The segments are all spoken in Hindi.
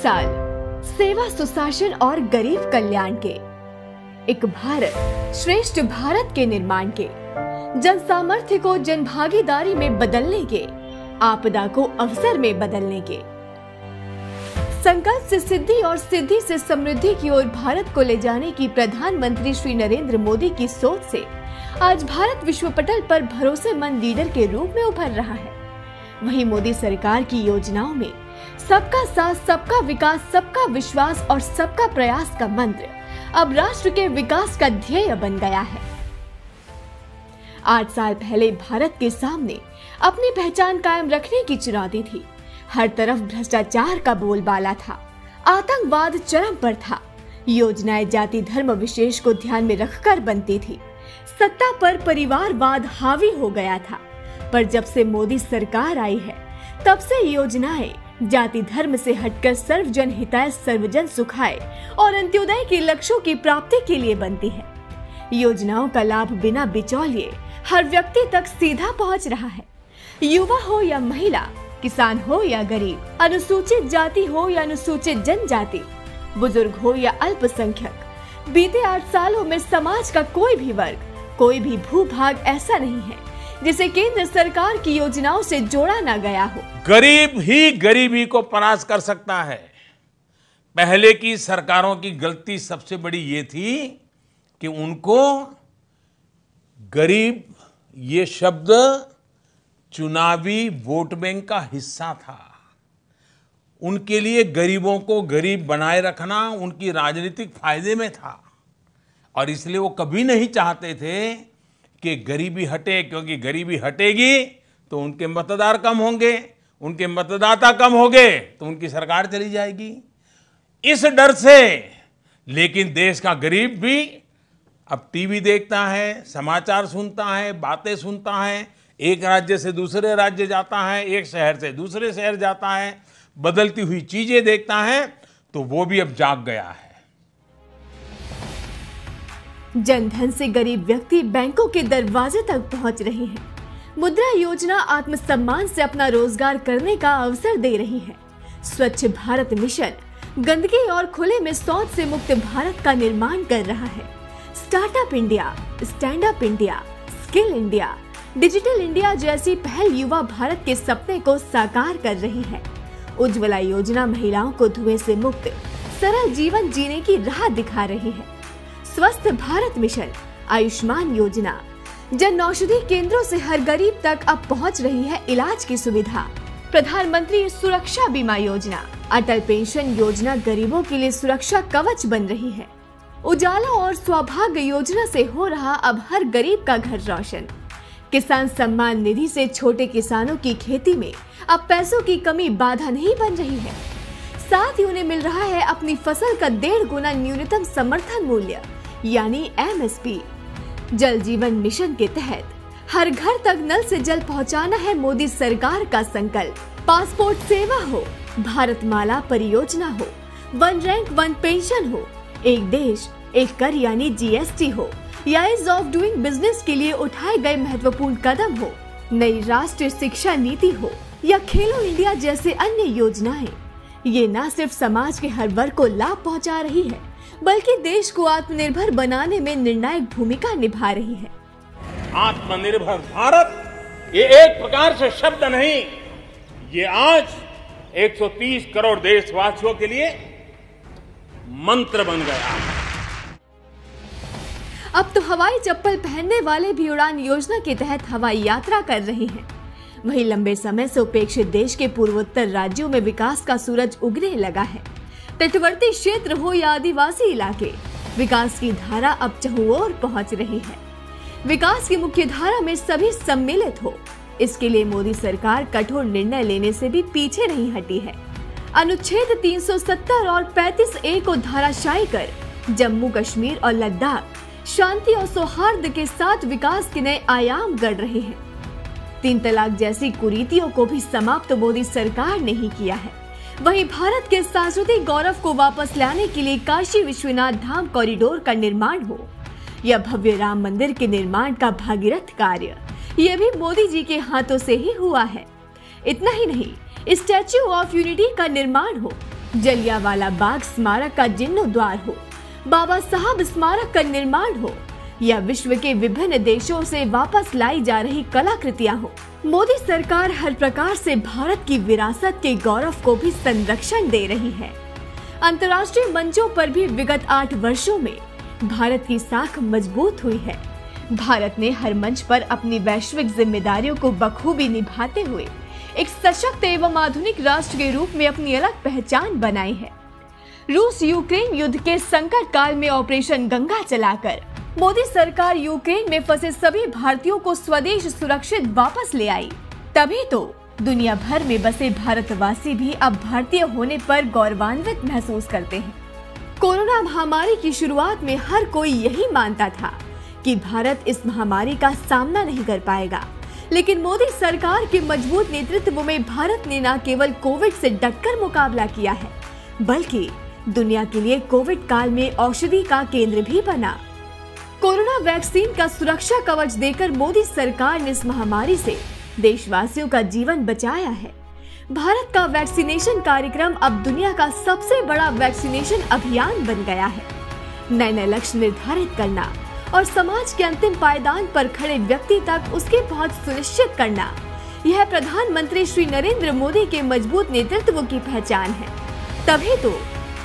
साल सेवा, सुशासन और गरीब कल्याण के, एक भारत श्रेष्ठ भारत के निर्माण के, जन सामर्थ्य को जन भागीदारी में बदलने के, आपदा को अवसर में बदलने के, संकल्प से सिद्धि और सिद्धि से समृद्धि की ओर भारत को ले जाने की प्रधानमंत्री श्री नरेंद्र मोदी की सोच से आज भारत विश्व पटल पर भरोसेमंद लीडर के रूप में उभर रहा है। वहीं मोदी सरकार की योजनाओं में सबका साथ, सबका विकास, सबका विश्वास और सबका प्रयास का मंत्र अब राष्ट्र के विकास का ध्येय बन गया है। 8 साल पहले भारत के सामने अपनी पहचान कायम रखने की चुनौती थी। हर तरफ भ्रष्टाचार का बोलबाला था, आतंकवाद चरम पर था, योजनाएं जाति धर्म विशेष को ध्यान में रखकर बनती थी, सत्ता पर परिवारवाद हावी हो गया था। पर जब से मोदी सरकार आई है तब से योजनाएं जाति धर्म से हटकर सर्वजन हिताय, सर्वजन सुखाय और अंत्योदय के लक्ष्यों की प्राप्ति के लिए बनती है। योजनाओं का लाभ बिना बिचौलिए हर व्यक्ति तक सीधा पहुंच रहा है। युवा हो या महिला, किसान हो या गरीब, अनुसूचित जाति हो या अनुसूचित जनजाति, बुजुर्ग हो या अल्पसंख्यक, बीते 8 सालों में समाज का कोई भी वर्ग, कोई भी भूभाग ऐसा नहीं है जिसे केंद्र सरकार की योजनाओं से जोड़ा ना गया हो। गरीब ही गरीबी को परास्त कर सकता है। पहले की सरकारों की गलती सबसे बड़ी ये थी कि उनको गरीब ये शब्द चुनावी वोट बैंक का हिस्सा था। उनके लिए गरीबों को गरीब बनाए रखना उनकी राजनीतिक फायदे में था और इसलिए वो कभी नहीं चाहते थे कि गरीबी हटे, क्योंकि गरीबी हटेगी तो उनके मतदार कम होंगे, उनके मतदाता कम होंगे तो उनकी सरकार चली जाएगी। इस डर से लेकिन देश का गरीब भी अब टीवी देखता है, समाचार सुनता है, बातें सुनता है, एक राज्य से दूसरे राज्य जाता है, एक शहर से दूसरे शहर जाता है, बदलती हुई चीजें देखता है, तो वो भी अब जाग गया है। जनधन से गरीब व्यक्ति बैंकों के दरवाजे तक पहुंच रहे हैं। मुद्रा योजना आत्मसम्मान से अपना रोजगार करने का अवसर दे रही है। स्वच्छ भारत मिशन गंदगी और खुले में शौच से मुक्त भारत का निर्माण कर रहा है। Startup India, stand up India, skill India, digital India जैसी पहल युवा भारत के सपने को साकार कर रही है। उज्ज्वला योजना महिलाओं को धुएं से मुक्त सरल जीवन जीने की राह दिखा रही है। स्वस्थ भारत मिशन, आयुष्मान योजना, जन औषधि केंद्रों से हर गरीब तक अब पहुंच रही है इलाज की सुविधा। प्रधानमंत्री सुरक्षा बीमा योजना, अटल पेंशन योजना गरीबों के लिए सुरक्षा कवच बन रही है। उजाला और सौभाग्य योजना से हो रहा अब हर गरीब का घर रोशन। किसान सम्मान निधि से छोटे किसानों की खेती में अब पैसों की कमी बाधा नहीं बन रही है। साथ ही उन्हें मिल रहा है अपनी फसल का 1.5 गुना न्यूनतम समर्थन मूल्य यानी MSP। जल जीवन मिशन के तहत हर घर तक नल से जल पहुंचाना है मोदी सरकार का संकल्प। पासपोर्ट सेवा हो, भारतमाला परियोजना हो, वन रैंक वन पेंशन हो, एक देश एक कर यानी GST हो, या ईज ऑफ डूइंग बिजनेस के लिए उठाए गए महत्वपूर्ण कदम हो, नई राष्ट्रीय शिक्षा नीति हो या खेलो इंडिया जैसे अन्य योजनाएं, ये न सिर्फ समाज के हर वर्ग को लाभ पहुंचा रही है बल्कि देश को आत्मनिर्भर बनाने में निर्णायक भूमिका निभा रही है। आत्मनिर्भर भारत ये एक प्रकार से शब्द नहीं, ये आज 130 करोड़ देशवासियों के लिए मंत्र बन गया है। अब तो हवाई चप्पल पहनने वाले भी उड़ान योजना के तहत हवाई यात्रा कर रहे हैं। वहीं लंबे समय से उपेक्षित देश के पूर्वोत्तर राज्यों में विकास का सूरज उगने लगा है। तटवर्ती क्षेत्र हो या आदिवासी इलाके, विकास की धारा अब चहुओर पहुंच रही है। विकास की मुख्य धारा में सभी सम्मिलित हो, इसके लिए मोदी सरकार कठोर निर्णय लेने से भी पीछे नहीं हटी है। अनुच्छेद 370 और 35A को धराशायी कर जम्मू कश्मीर और लद्दाख शांति और सौहार्द के साथ विकास के नए आयाम गढ़ रहे हैं। 3 तलाक जैसी कुरीतियों को भी समाप्त मोदी सरकार ने ही किया है। वहीं भारत के सांस्कृतिक गौरव को वापस लाने के लिए काशी विश्वनाथ धाम कॉरिडोर का निर्माण हो या भव्य राम मंदिर के निर्माण का भागीरथ कार्य, ये भी मोदी जी के हाथों से ही हुआ है। इतना ही नहीं, स्टैच्यू ऑफ यूनिटी का निर्माण हो जलियांवाला बाग स्मारक का जीर्णोद्धार हो, बाबा साहब स्मारक का निर्माण हो या विश्व के विभिन्न देशों से वापस लाई जा रही कलाकृतियां हो, मोदी सरकार हर प्रकार से भारत की विरासत के गौरव को भी संरक्षण दे रही है। अंतर्राष्ट्रीय मंचों पर भी विगत 8 वर्षों में भारत की साख मजबूत हुई है। भारत ने हर मंच पर अपनी वैश्विक जिम्मेदारियों को बखूबी निभाते हुए एक सशक्त एवं आधुनिक राष्ट्र के रूप में अपनी अलग पहचान बनाई है। रूस यूक्रेन युद्ध के संकट काल में ऑपरेशन गंगा चलाकर मोदी सरकार यूक्रेन में फंसे सभी भारतीयों को स्वदेश सुरक्षित वापस ले आई। तभी तो दुनिया भर में बसे भारतवासी भी अब भारतीय होने पर गौरवान्वित महसूस करते हैं। कोरोना महामारी की शुरुआत में हर कोई यही मानता था कि भारत इस महामारी का सामना नहीं कर पाएगा, लेकिन मोदी सरकार के मजबूत नेतृत्व में भारत ने न केवल कोविड से डटकर मुकाबला किया है, बल्कि दुनिया के लिए कोविड काल में औषधि का केंद्र भी बना। कोरोना वैक्सीन का सुरक्षा कवच देकर मोदी सरकार ने इस महामारी से देशवासियों का जीवन बचाया है। भारत का वैक्सीनेशन कार्यक्रम अब दुनिया का सबसे बड़ा वैक्सीनेशन अभियान बन गया है। नए लक्ष्य निर्धारित करना और समाज के अंतिम पायदान पर खड़े व्यक्ति तक उसकी पहुंच सुनिश्चित करना, यह प्रधानमंत्री श्री नरेंद्र मोदी के मजबूत नेतृत्व की पहचान है। तभी तो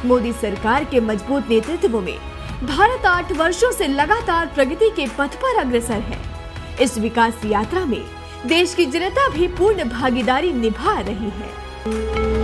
मोदी सरकार के मजबूत नेतृत्व में भारत 8 वर्षों से लगातार प्रगति के पथ पर अग्रसर है। इस विकास यात्रा में देश की जनता भी पूर्ण भागीदारी निभा रही है।